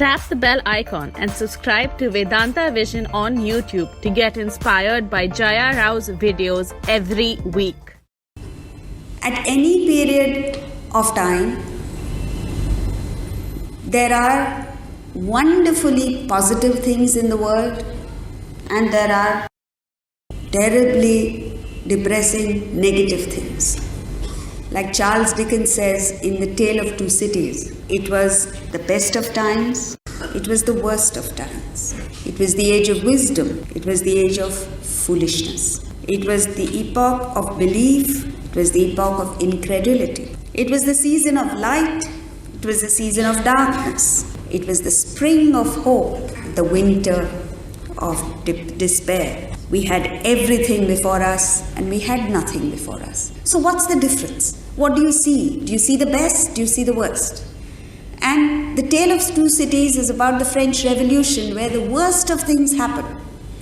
Tap the bell icon and subscribe to Vedanta Vision on YouTube to get inspired by Jaya Row's videos every week. At any period of time, there are wonderfully positive things in the world and there are terribly depressing negative things. Like Charles Dickens says in The Tale of Two Cities, it was the best of times, it was the worst of times. It was the age of wisdom, it was the age of foolishness. It was the epoch of belief, it was the epoch of incredulity. It was the season of light, it was the season of darkness. It was the spring of hope, the winter of despair. We had everything before us and we had nothing before us. So what's the difference? What do you see? Do you see the best? Do you see the worst? And The Tale of Two Cities is about the French Revolution, where the worst of things happened.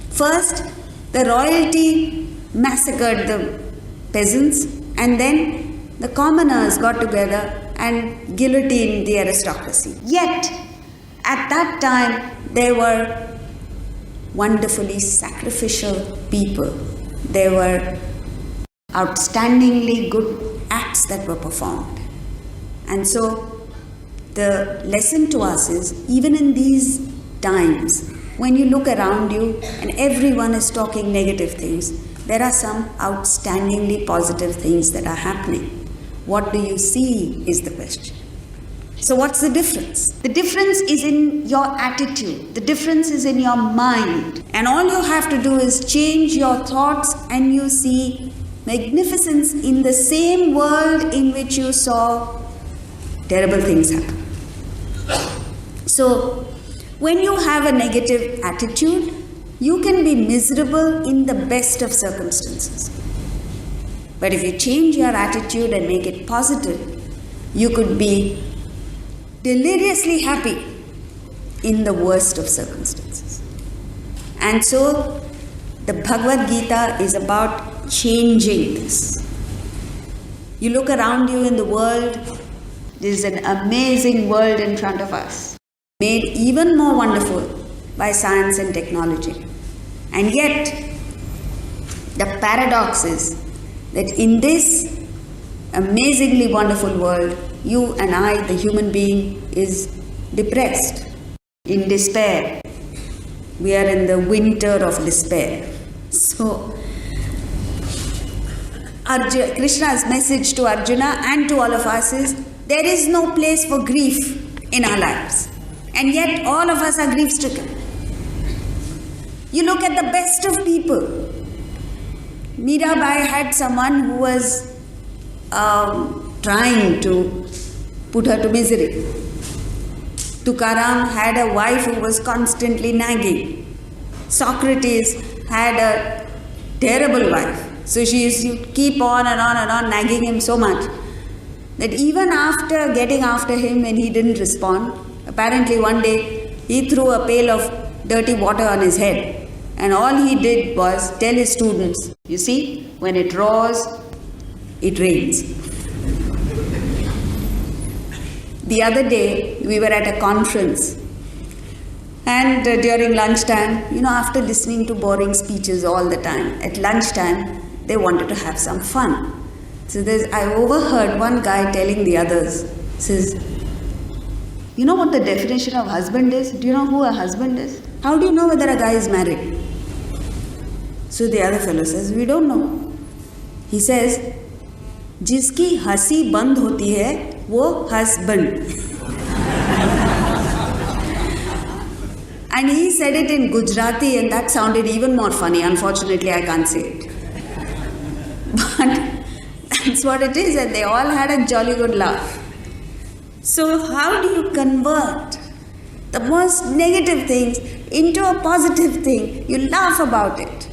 First, the royalty massacred the peasants, and then the commoners got together and guillotined the aristocracy. Yet, at that time, there were wonderfully sacrificial people. There were outstandingly good acts that were performed. And so the lesson to us is, even in these times, when you look around you and everyone is talking negative things, there are some outstandingly positive things that are happening. What do you see is the question. So what's the difference? The difference is in your attitude. The difference is in your mind. And all you have to do is change your thoughts and you see magnificence in the same world in which you saw terrible things happen. So when you have a negative attitude, you can be miserable in the best of circumstances. But if you change your attitude and make it positive, you could be deliriously happy in the worst of circumstances. And so the Bhagavad Gita is about changing this. You look around you in the world, there is an amazing world in front of us, made even more wonderful by science and technology. And yet, the paradox is that in this amazingly wonderful world, you and I, the human being, is depressed, in despair. We are in the winter of despair. So, Krishna's message to Arjuna and to all of us is, there is no place for grief in our lives. And yet all of us are grief-stricken. You look at the best of people. Mirabai had someone who was trying to put her to misery. Tukaram had a wife who was constantly nagging. Socrates had a terrible wife. So she used to keep on and on and on nagging him so much that even after getting after him when he didn't respond, apparently one day he threw a pail of dirty water on his head. And all he did was tell his students, you see, when it roars, it rains. The other day, we were at a conference and during lunchtime, after listening to boring speeches all the time, at lunchtime, they wanted to have some fun. So I overheard one guy telling the others, says, you know what the definition of husband is? Do you know who a husband is? How do you know whether a guy is married? So the other fellow says, we don't know. He says, जिसकी हंसी बंद होती है वो husband. And he said it in Gujarati and that sounded even more funny. Unfortunately, I can't say it. But that's what it is, and they all had a jolly good laugh. So how do you convert the most negative things into a positive thing? You laugh about it.